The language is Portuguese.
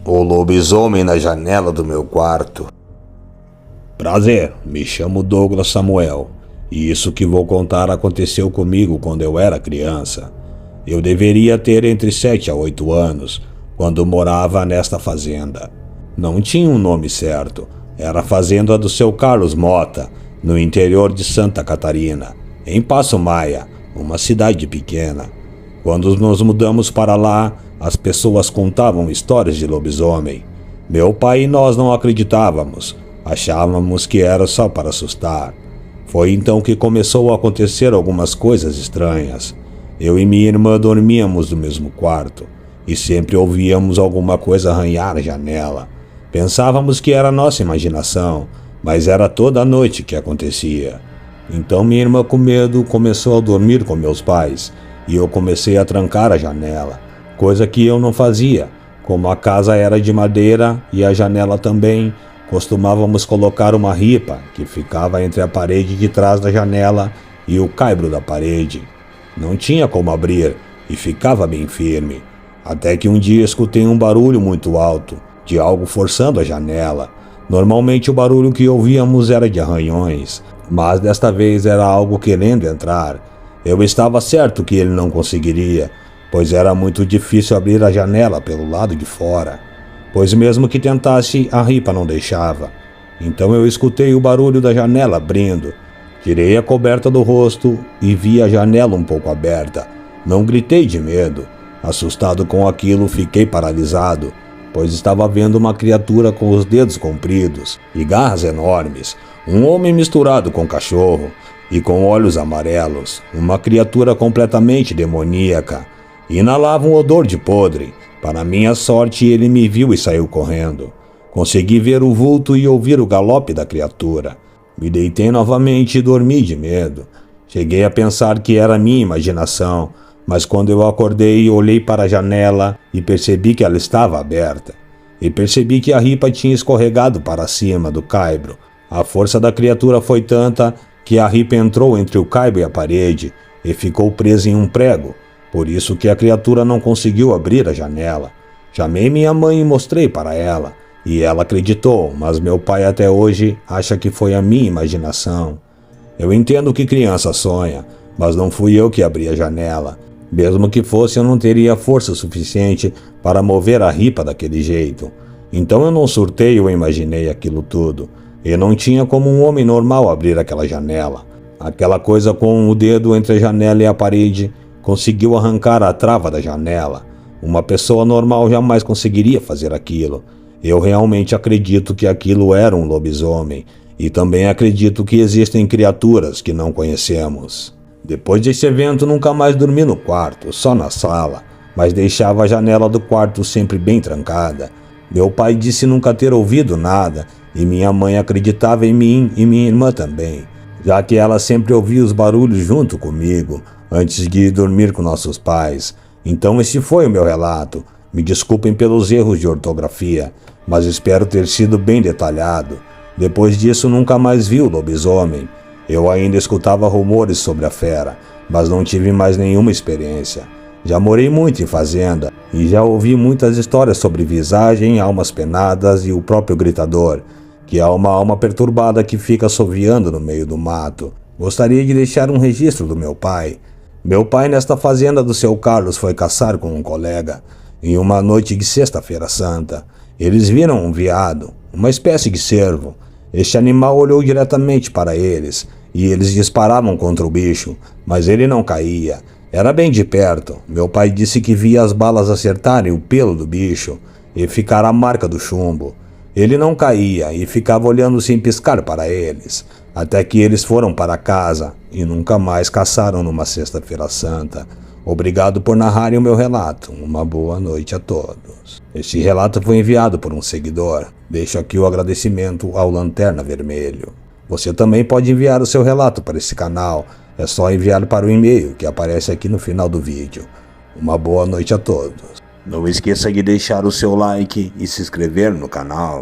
O lobisomem na janela do meu quarto. Prazer, me chamo Douglas Samuel, e isso que vou contar aconteceu comigo quando eu era criança. Eu deveria ter entre 7 a 8 anos, quando morava nesta fazenda. Não tinha um nome certo, era a fazenda do seu Carlos Mota, no interior de Santa Catarina, em Passo Maia, uma cidade pequena. Quando nos mudamos para lá, as pessoas contavam histórias de lobisomem. Meu pai e nós não acreditávamos, achávamos que era só para assustar. Foi então que começou a acontecer algumas coisas estranhas. Eu e minha irmã dormíamos no mesmo quarto, e sempre ouvíamos alguma coisa arranhar a janela. Pensávamos que era nossa imaginação, mas era toda a noite que acontecia. Então minha irmã, com medo, começou a dormir com meus pais, e eu comecei a trancar a janela, coisa que eu não fazia. Como a casa era de madeira e a janela também, costumávamos colocar uma ripa que ficava entre a parede de trás da janela e o caibro da parede. Não tinha como abrir e ficava bem firme, até que um dia escutei um barulho muito alto, de algo forçando a janela. Normalmente o barulho que ouvíamos era de arranhões, mas desta vez era algo querendo entrar. Eu estava certo que ele não conseguiria, pois era muito difícil abrir a janela pelo lado de fora, pois mesmo que tentasse, a ripa não deixava. Então eu escutei o barulho da janela abrindo. Tirei a coberta do rosto e vi a janela um pouco aberta. Não gritei de medo. Assustado com aquilo, fiquei paralisado, pois estava vendo uma criatura com os dedos compridos e garras enormes, um homem misturado com cachorro e com olhos amarelos, uma criatura completamente demoníaca. Inalava um odor de podre. Para minha sorte, ele me viu e saiu correndo. Consegui ver o vulto e ouvir o galope da criatura. Me deitei novamente e dormi de medo. Cheguei a pensar que era minha imaginação, mas quando eu acordei, olhei para a janela e percebi que ela estava aberta. E percebi que a ripa tinha escorregado para cima do caibro. A força da criatura foi tanta que a ripa entrou entre o caibro e a parede e ficou presa em um prego. Por isso que a criatura não conseguiu abrir a janela. Chamei minha mãe e mostrei para ela, e ela acreditou, mas meu pai até hoje acha que foi a minha imaginação. Eu entendo que criança sonha, mas não fui eu que abri a janela. Mesmo que fosse, eu não teria força suficiente para mover a ripa daquele jeito. Então eu não surtei ou imaginei aquilo tudo. E não tinha como um homem normal abrir aquela janela. Aquela coisa com o dedo entre a janela e a parede conseguiu arrancar a trava da janela. Uma pessoa normal jamais conseguiria fazer aquilo. Eu realmente acredito que aquilo era um lobisomem. E também acredito que existem criaturas que não conhecemos. Depois desse evento, nunca mais dormi no quarto, só na sala, mas deixava a janela do quarto sempre bem trancada. Meu pai disse nunca ter ouvido nada, e minha mãe acreditava em mim e minha irmã também, já que ela sempre ouvia os barulhos junto comigo, antes de ir dormir com nossos pais. Então esse foi o meu relato. Me desculpem pelos erros de ortografia, mas espero ter sido bem detalhado. Depois disso, nunca mais vi o lobisomem. Eu ainda escutava rumores sobre a fera, mas não tive mais nenhuma experiência. Já morei muito em fazenda e já ouvi muitas histórias sobre visagem, almas penadas e o próprio gritador, que é uma alma perturbada que fica assoviando no meio do mato. Gostaria de deixar um registro do meu pai. Meu pai, nesta fazenda do seu Carlos, foi caçar com um colega em uma noite de sexta-feira santa. Eles viram um veado, uma espécie de cervo. Este animal olhou diretamente para eles, e eles disparavam contra o bicho, mas ele não caía. Era bem de perto. Meu pai disse que via as balas acertarem o pelo do bicho e ficar a marca do chumbo. Ele não caía e ficava olhando sem piscar para eles, até que eles foram para casa e nunca mais caçaram numa sexta-feira santa. Obrigado por narrarem o meu relato. Uma boa noite a todos. Este relato foi enviado por um seguidor. Deixo aqui o agradecimento ao Lanterna Vermelho. Você também pode enviar o seu relato para esse canal. É só enviar para o e-mail que aparece aqui no final do vídeo. Uma boa noite a todos. Não esqueça de deixar o seu like e se inscrever no canal.